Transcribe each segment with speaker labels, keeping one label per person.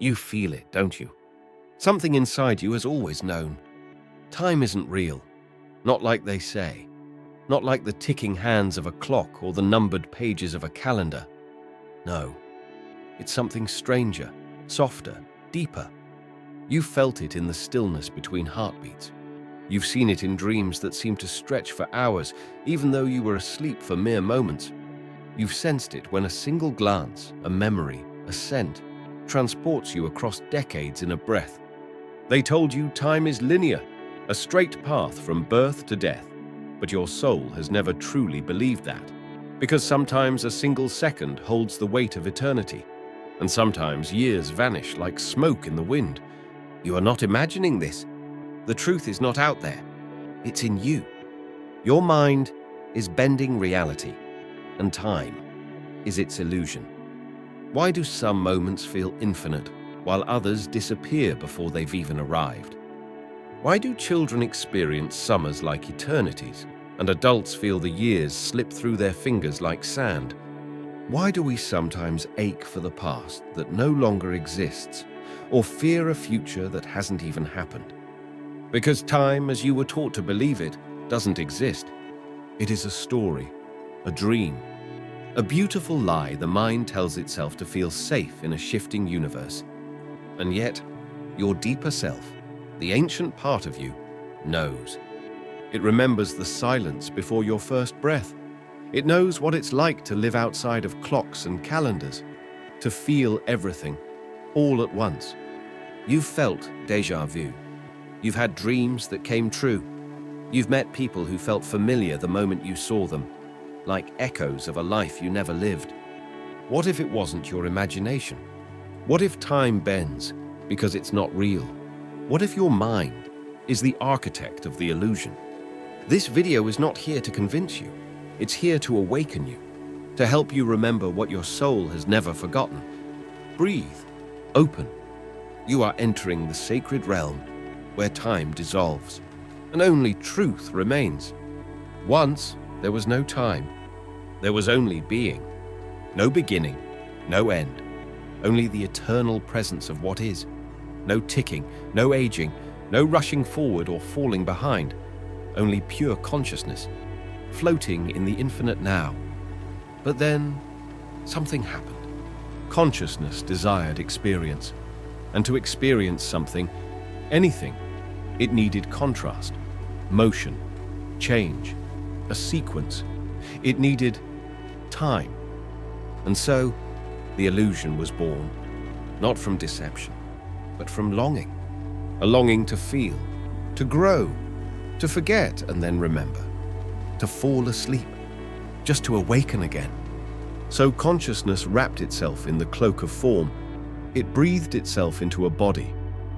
Speaker 1: You feel it, don't you? Something inside you has always known. Time isn't real, not like they say, not like the ticking hands of a clock or the numbered pages of a calendar. No, it's something stranger, softer, deeper. You've felt it in the stillness between heartbeats. You've seen it in dreams that seem to stretch for hours, even though you were asleep for mere moments. You've sensed it when a single glance, a memory, a scent, transports you across decades in a breath. They told you time is linear, a straight path from birth to death, but your soul has never truly believed that, because sometimes a single second holds the weight of eternity, and sometimes years vanish like smoke in the wind. You are not imagining this. The truth is not out there. It's in you. Your mind is bending reality, and time is its illusion. Why do some moments feel infinite, while others disappear before they've even arrived? Why do children experience summers like eternities, and adults feel the years slip through their fingers like sand? Why do we sometimes ache for the past that no longer exists, or fear a future that hasn't even happened? Because time, as you were taught to believe it, doesn't exist. It is a story, a dream, a beautiful lie the mind tells itself to feel safe in a shifting universe. And yet, your deeper self, the ancient part of you, knows. It remembers the silence before your first breath. It knows what it's like to live outside of clocks and calendars, to feel everything, all at once. You've felt déjà vu. You've had dreams that came true. You've met people who felt familiar the moment you saw them, like echoes of a life you never lived. What if it wasn't your imagination? What if time bends because it's not real? What if your mind is the architect of the illusion? This video is not here to convince you. It's here to awaken you, to help you remember what your soul has never forgotten. Breathe, open. You are entering the sacred realm where time dissolves and only truth remains. Once, there was no time. There was only being. No beginning, no end. Only the eternal presence of what is. No ticking, no aging, no rushing forward or falling behind. Only pure consciousness, floating in the infinite now. But then, something happened. Consciousness desired experience. And to experience something, anything, it needed contrast, motion, change, a sequence. It needed time. And so, the illusion was born, not from deception, but from longing. A longing to feel, to grow, to forget and then remember, to fall asleep, just to awaken again. So consciousness wrapped itself in the cloak of form. It breathed itself into a body,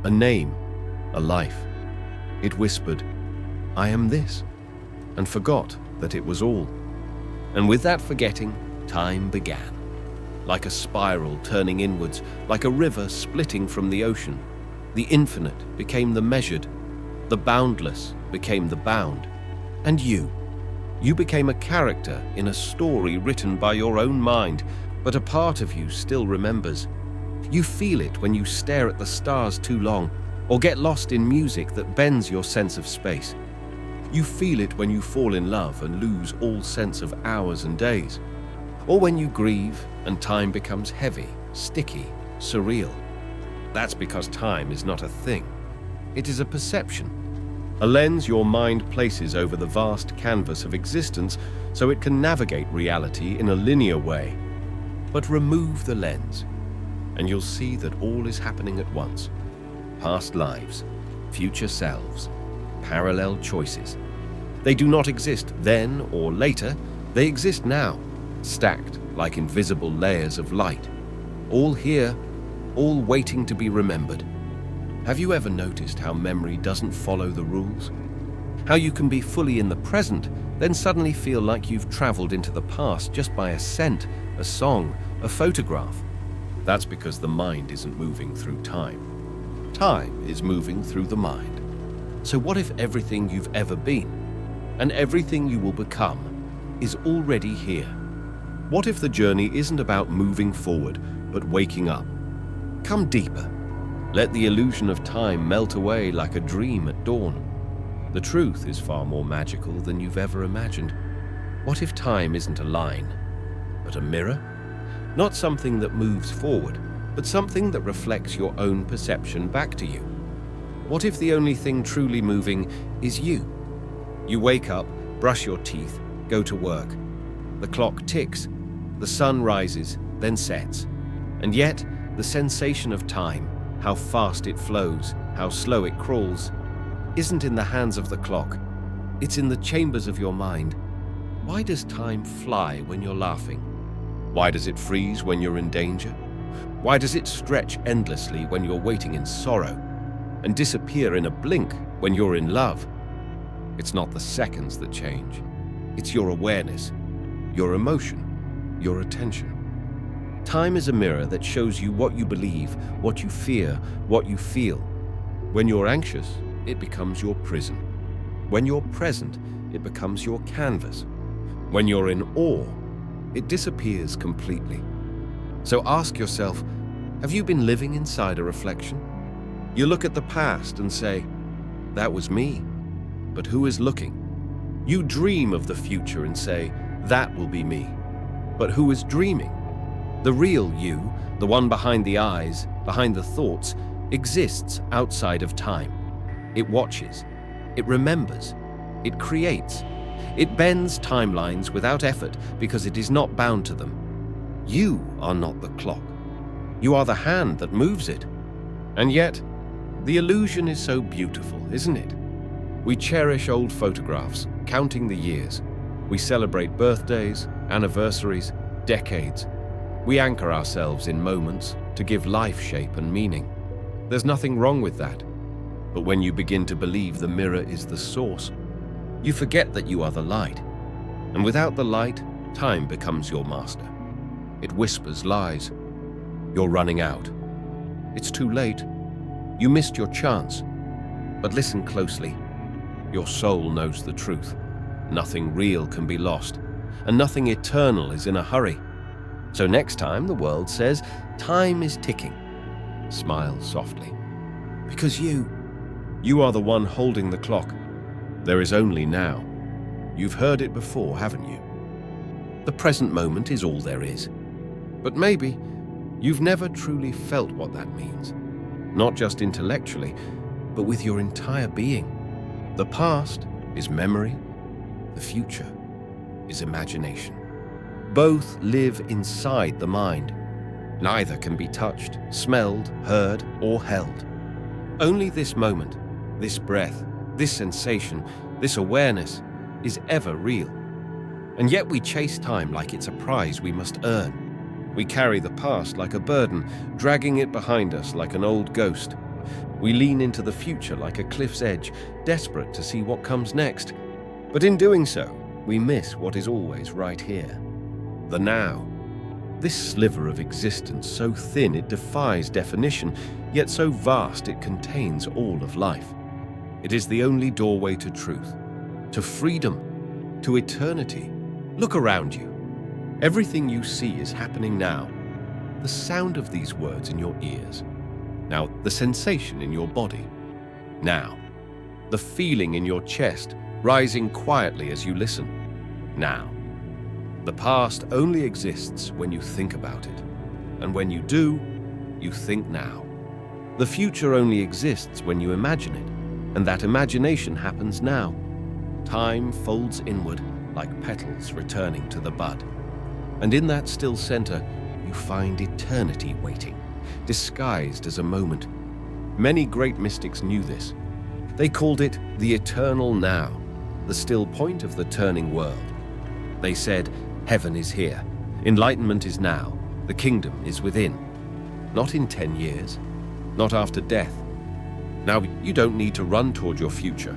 Speaker 1: a name, a life. It whispered, "I am this," and forgot that it was all. And with that forgetting, time began. Like a spiral turning inwards, like a river splitting from the ocean. The infinite became the measured, the boundless became the bound. And you became a character in a story written by your own mind, but a part of you still remembers. You feel it when you stare at the stars too long, or get lost in music that bends your sense of space. You feel it when you fall in love and lose all sense of hours and days, or when you grieve and time becomes heavy, sticky, surreal. That's because time is not a thing. It is a perception, a lens your mind places over the vast canvas of existence so it can navigate reality in a linear way. But remove the lens, and you'll see that all is happening at once. Past lives, future selves, parallel choices. They do not exist then or later, they exist now, stacked like invisible layers of light. All here, all waiting to be remembered. Have you ever noticed how memory doesn't follow the rules? How you can be fully in the present, then suddenly feel like you've traveled into the past just by a scent, a song, a photograph? That's because the mind isn't moving through time. Time is moving through the mind. So what if everything you've ever been, and everything you will become, is already here? What if the journey isn't about moving forward, but waking up? Come deeper. Let the illusion of time melt away like a dream at dawn. The truth is far more magical than you've ever imagined. What if time isn't a line, but a mirror? Not something that moves forward, but something that reflects your own perception back to you. What if the only thing truly moving is you? You wake up, brush your teeth, go to work. The clock ticks, the sun rises, then sets. And yet, the sensation of time, how fast it flows, how slow it crawls, isn't in the hands of the clock. It's in the chambers of your mind. Why does time fly when you're laughing? Why does it freeze when you're in danger? Why does it stretch endlessly when you're waiting in sorrow and disappear in a blink when you're in love? It's not the seconds that change. It's your awareness, your emotion, your attention. Time is a mirror that shows you what you believe, what you fear, what you feel. When you're anxious, it becomes your prison. When you're present, it becomes your canvas. When you're in awe, it disappears completely. So ask yourself, have you been living inside a reflection? You look at the past and say, that was me. But who is looking? You dream of the future and say, that will be me. But who is dreaming? The real you, the one behind the eyes, behind the thoughts, exists outside of time. It watches, it remembers, it creates. It bends timelines without effort because it is not bound to them. You are not the clock. You are the hand that moves it. And yet, the illusion is so beautiful, isn't it? We cherish old photographs, counting the years. We celebrate birthdays, anniversaries, decades. We anchor ourselves in moments to give life shape and meaning. There's nothing wrong with that. But when you begin to believe the mirror is the source, you forget that you are the light. And without the light, time becomes your master. It whispers lies. You're running out. It's too late. You missed your chance. But listen closely. Your soul knows the truth. Nothing real can be lost, and nothing eternal is in a hurry. So next time the world says, time is ticking, smile softly. Because you are the one holding the clock. There is only now. You've heard it before, haven't you? The present moment is all there is. But maybe you've never truly felt what that means. Not just intellectually, but with your entire being. The past is memory. The future is imagination. Both live inside the mind. Neither can be touched, smelled, heard, or held. Only this moment, this breath, this sensation, this awareness is ever real. And yet we chase time like it's a prize we must earn. We carry the past like a burden, dragging it behind us like an old ghost. We lean into the future like a cliff's edge, desperate to see what comes next. But in doing so, we miss what is always right here. The now. This sliver of existence, so thin it defies definition, yet so vast it contains all of life. It is the only doorway to truth, to freedom, to eternity. Look around you. Everything you see is happening now. The sound of these words in your ears. Now, the sensation in your body. Now, the feeling in your chest, rising quietly as you listen. Now. The past only exists when you think about it. And when you do, you think now. The future only exists when you imagine it. And that imagination happens now. Time folds inward like petals returning to the bud. And in that still center, you find eternity waiting, disguised as a moment. Many great mystics knew this. They called it the eternal now, the still point of the turning world. They said, heaven is here, enlightenment is now, the kingdom is within. Not in 10 years, not after death. Now, you don't need to run toward your future.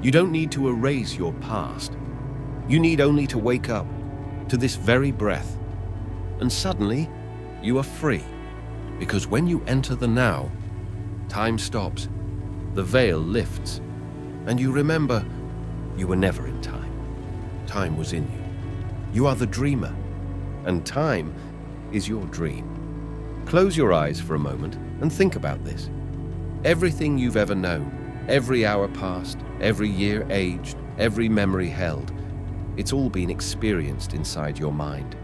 Speaker 1: You don't need to erase your past. You need only to wake up to this very breath. And suddenly, you are free. Because when you enter the now, time stops, the veil lifts, and you remember you were never in time. Time was in you. You are the dreamer, and time is your dream. Close your eyes for a moment And think about this. Everything you've ever known, every hour passed, every year aged, every memory held, it's all been experienced inside your mind.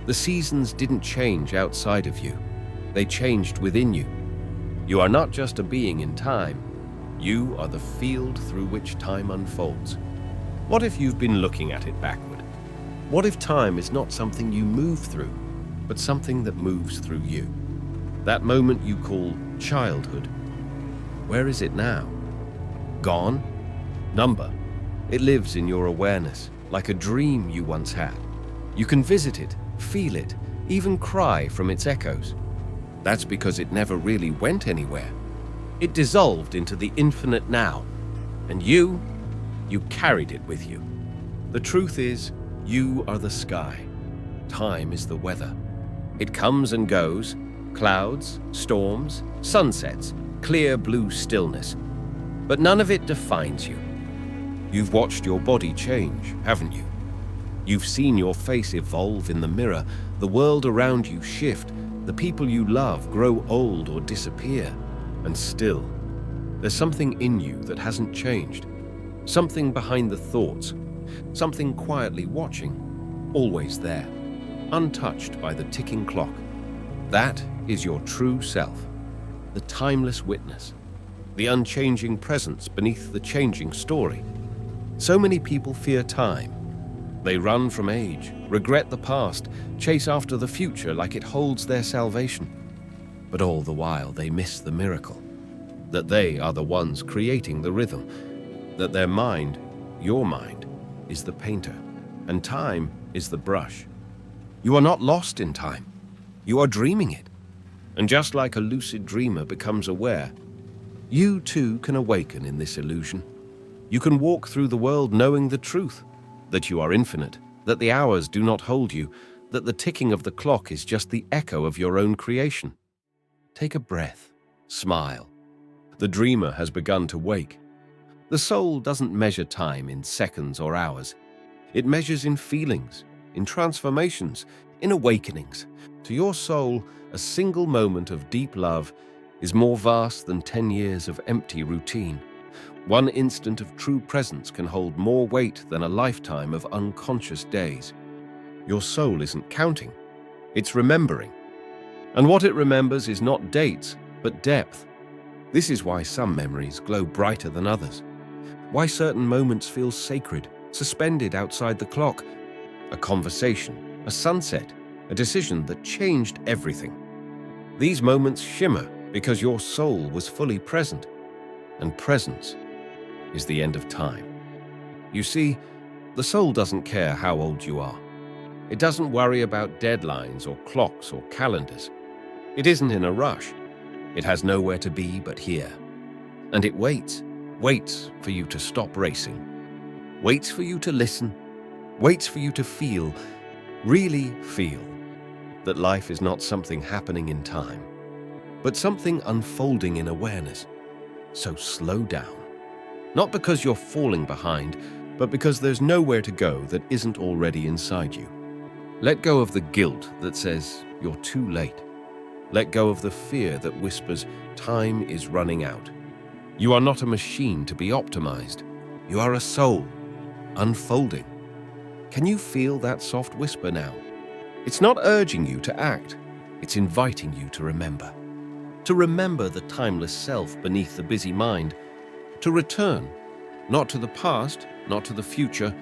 Speaker 1: The seasons didn't change outside of you. They changed within you. You are not just a being in time. You are the field through which time unfolds. What if you've been looking at it backward? What if time is not something you move through, but something that moves through you? That moment you call childhood. Where is it now? Gone? Number. It lives in your awareness, like a dream you once had. You can visit it, feel it, even cry from its echoes. That's because it never really went anywhere. It dissolved into the infinite now, and you carried it with you. The truth is, you are the sky. Time is the weather. It comes and goes, clouds, storms, sunsets, clear blue stillness. But none of it defines you. You've watched your body change, haven't you? You've seen your face evolve in the mirror, the world around you shift, the people you love grow old or disappear. And still, there's something in you that hasn't changed. Something behind the thoughts, something quietly watching, always there, untouched by the ticking clock. That is your true self, the timeless witness, the unchanging presence beneath the changing story. So many people fear time. They run from age, regret the past, chase after the future like it holds their salvation. But all the while they miss the miracle, that they are the ones creating the rhythm, that their mind, your mind, is the painter, and time is the brush. You are not lost in time. You are dreaming it. And just like a lucid dreamer becomes aware, you too can awaken in this illusion. You can walk through the world knowing the truth, that you are infinite, that the hours do not hold you, that the ticking of the clock is just the echo of your own creation. Take a breath, smile. The dreamer has begun to wake. The soul doesn't measure time in seconds or hours. It measures in feelings, in transformations, in awakenings. To your soul, a single moment of deep love is more vast than 10 years of empty routine. One instant of true presence can hold more weight than a lifetime of unconscious days. Your soul isn't counting, it's remembering. And what it remembers is not dates, but depth. This is why some memories glow brighter than others. Why certain moments feel sacred, suspended outside the clock. A conversation, a sunset, a decision that changed everything. These moments shimmer because your soul was fully present, and presence is the end of time. You see, the soul doesn't care how old you are. It doesn't worry about deadlines or clocks or calendars. It isn't in a rush. It has nowhere to be but here. And it waits for you to stop racing. Waits for you to listen. Waits for you to feel, really feel, that life is not something happening in time, but something unfolding in awareness. So slow down. Not because you're falling behind, but because there's nowhere to go that isn't already inside you. Let go of the guilt that says you're too late. Let go of the fear that whispers time is running out. You are not a machine to be optimized. You are a soul, unfolding. Can you feel that soft whisper now? It's not urging you to act. It's inviting you to remember. To remember the timeless self beneath the busy mind. To return, not to the past, not to the future,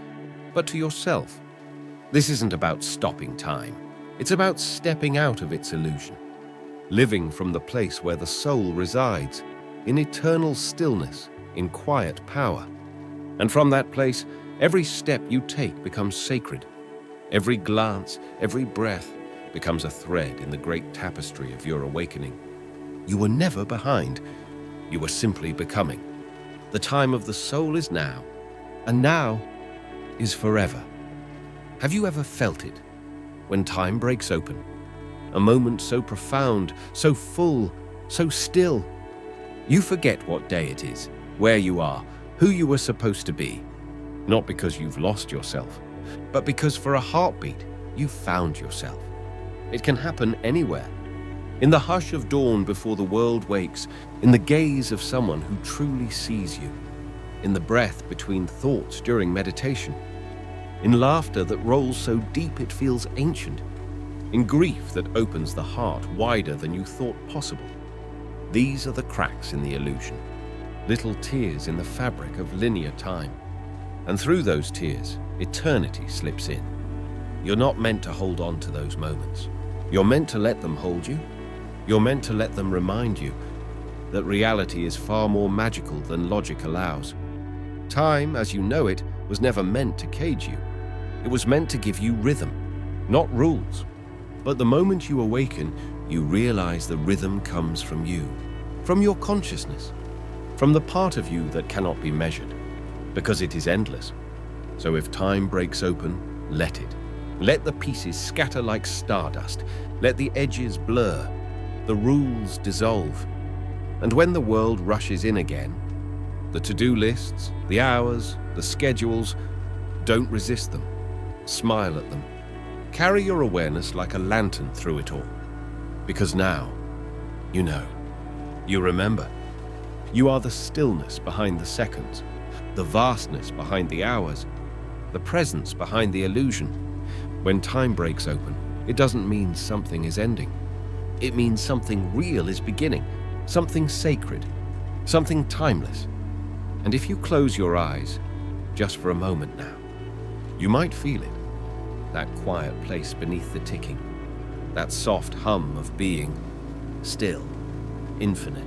Speaker 1: but to yourself. This isn't about stopping time. It's about stepping out of its illusion. Living from the place where the soul resides, in eternal stillness, in quiet power. And from that place, every step you take becomes sacred. Every glance, every breath becomes a thread in the great tapestry of your awakening. You were never behind. You were simply becoming. The time of the soul is now, and now is forever. Have you ever felt it? When time breaks open, a moment so profound, so full, so still, you forget what day it is, where you are, who you were supposed to be. Not because you've lost yourself, but because for a heartbeat, you found yourself. It can happen anywhere. In the hush of dawn before the world wakes, in the gaze of someone who truly sees you, in the breath between thoughts during meditation, in laughter that rolls so deep it feels ancient, in grief that opens the heart wider than you thought possible. These are the cracks in the illusion, little tears in the fabric of linear time. And through those tears, eternity slips in. You're not meant to hold on to those moments. You're meant to let them hold you. You're meant to let them remind you that reality is far more magical than logic allows. Time, as you know it, was never meant to cage you. It was meant to give you rhythm, not rules. But the moment you awaken, you realize the rhythm comes from you, from your consciousness, from the part of you that cannot be measured, because it is endless. So if time breaks open, let it. Let the pieces scatter like stardust. Let the edges blur, the rules dissolve. And when the world rushes in again, the to-do lists, the hours, the schedules, don't resist them. Smile at them. Carry your awareness like a lantern through it all. Because now, you know, you remember. You are the stillness behind the seconds, the vastness behind the hours, the presence behind the illusion. When time breaks open, it doesn't mean something is ending. It means something real is beginning, something sacred, something timeless. And if you close your eyes, just for a moment now, you might feel it. That quiet place beneath the ticking, that soft hum of being, still, infinite.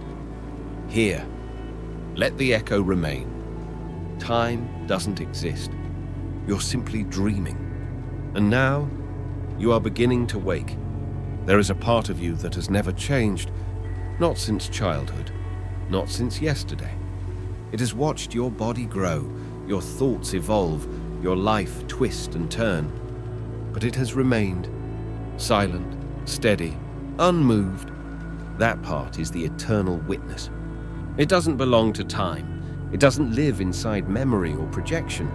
Speaker 1: Here, let the echo remain. Time doesn't exist. You're simply dreaming. And now, you are beginning to wake. There is a part of you that has never changed, not since childhood, not since yesterday. It has watched your body grow, your thoughts evolve, your life twist and turn. But it has remained silent, steady, unmoved. That part is the eternal witness. It doesn't belong to time. It doesn't live inside memory or projection.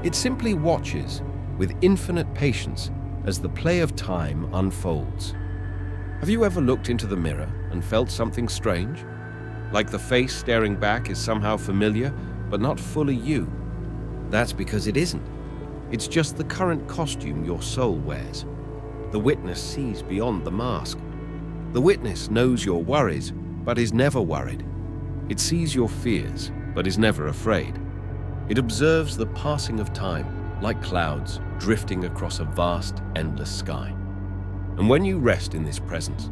Speaker 1: It simply watches with infinite patience as the play of time unfolds. Have you ever looked into the mirror and felt something strange? Like the face staring back is somehow familiar, but not fully you. That's because it isn't. It's just the current costume your soul wears. The witness sees beyond the mask. The witness knows your worries, but is never worried. It sees your fears, but is never afraid. It observes the passing of time, like clouds drifting across a vast, endless sky. And when you rest in this presence,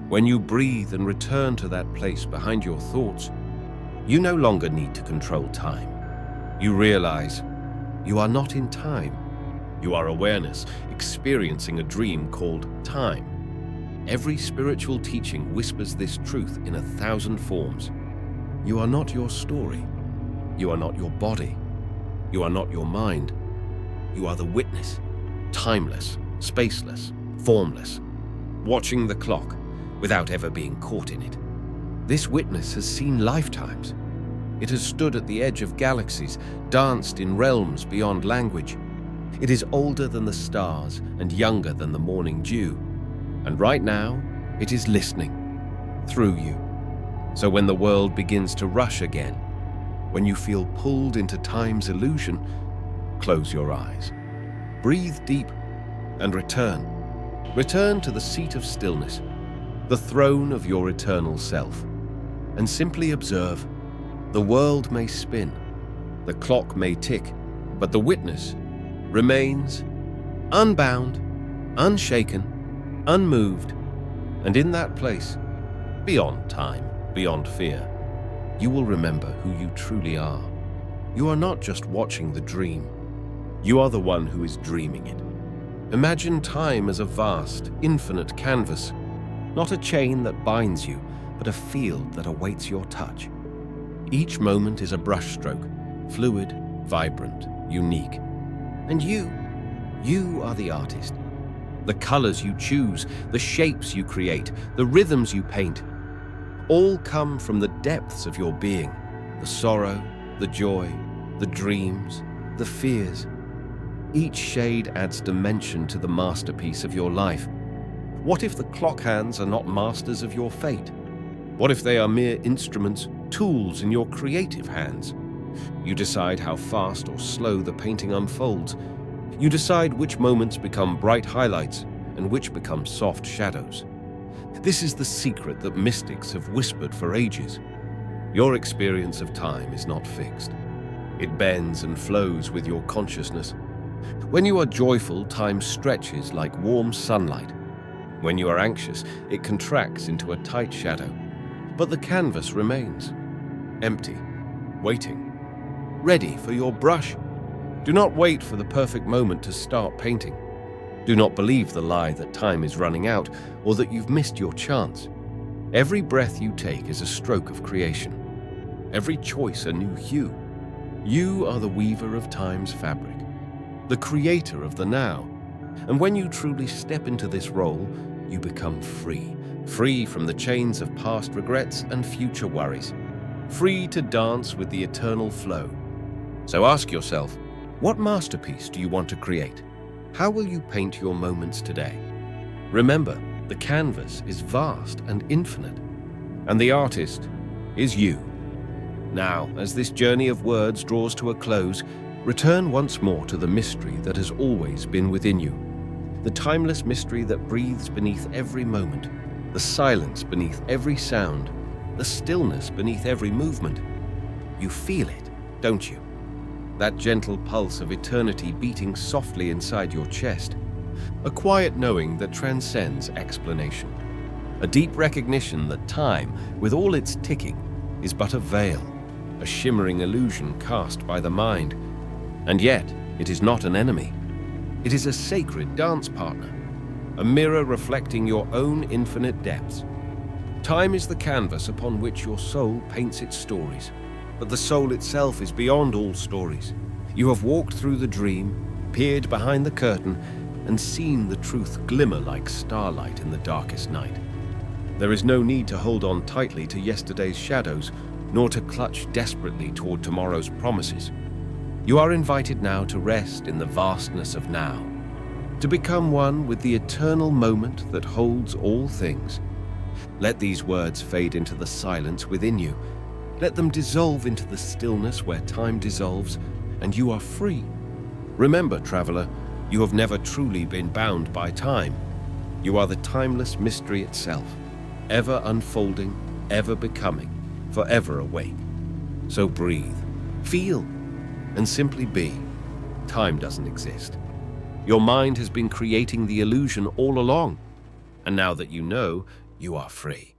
Speaker 1: when you breathe and return to that place behind your thoughts, you no longer need to control time. You realize you are not in time. You are awareness, experiencing a dream called time. Every spiritual teaching whispers this truth in 1,000 forms. You are not your story. You are not your body. You are not your mind. You are the witness, timeless, spaceless, formless, watching the clock without ever being caught in it. This witness has seen lifetimes. It has stood at the edge of galaxies, danced in realms beyond language. It is older than the stars and younger than the morning dew. And right now, it is listening through you. So when the world begins to rush again, when you feel pulled into time's illusion, close your eyes. Breathe deep and return. Return to the seat of stillness, the throne of your eternal self, and simply observe. The world may spin, the clock may tick, but the witness remains unbound, unshaken, unmoved, and in that place, beyond time, beyond fear, you will remember who you truly are. You are not just watching the dream. You are the one who is dreaming it. Imagine time as a vast, infinite canvas, not a chain that binds you, but a field that awaits your touch. Each moment is a brushstroke, fluid, vibrant, unique. And you are the artist. The colors you choose, the shapes you create, the rhythms you paint, all come from the depths of your being. The sorrow, the joy, the dreams, the fears. Each shade adds dimension to the masterpiece of your life. What if the clock hands are not masters of your fate? What if they are mere instruments, tools in your creative hands? You decide how fast or slow the painting unfolds. You decide which moments become bright highlights and which become soft shadows. This is the secret that mystics have whispered for ages. Your experience of time is not fixed. It bends and flows with your consciousness. When you are joyful, time stretches like warm sunlight. When you are anxious, it contracts into a tight shadow. But the canvas remains, empty, waiting, ready for your brush. Do not wait for the perfect moment to start painting. Do not believe the lie that time is running out or that you've missed your chance. Every breath you take is a stroke of creation. Every choice a new hue. You are the weaver of time's fabric, the creator of the now. And when you truly step into this role, you become free. Free from the chains of past regrets and future worries. Free to dance with the eternal flow. So ask yourself, what masterpiece do you want to create? How will you paint your moments today? Remember, the canvas is vast and infinite, and the artist is you. Now, as this journey of words draws to a close, return once more to the mystery that has always been within you. The timeless mystery that breathes beneath every moment, the silence beneath every sound, the stillness beneath every movement. You feel it, don't you? That gentle pulse of eternity beating softly inside your chest. A quiet knowing that transcends explanation. A deep recognition that time, with all its ticking, is but a veil, a shimmering illusion cast by the mind. And yet, it is not an enemy. It is a sacred dance partner, a mirror reflecting your own infinite depths. Time is the canvas upon which your soul paints its stories, but the soul itself is beyond all stories. You have walked through the dream, peered behind the curtain, and seen the truth glimmer like starlight in the darkest night. There is no need to hold on tightly to yesterday's shadows, nor to clutch desperately toward tomorrow's promises. You are invited now to rest in the vastness of now, to become one with the eternal moment that holds all things. Let these words fade into the silence within you. Let them dissolve into the stillness where time dissolves, and you are free. Remember, traveler, you have never truly been bound by time. You are the timeless mystery itself, ever unfolding, ever becoming, forever awake. So breathe, feel, and simply be. Time doesn't exist. Your mind has been creating the illusion all along, and now that you know, you are free.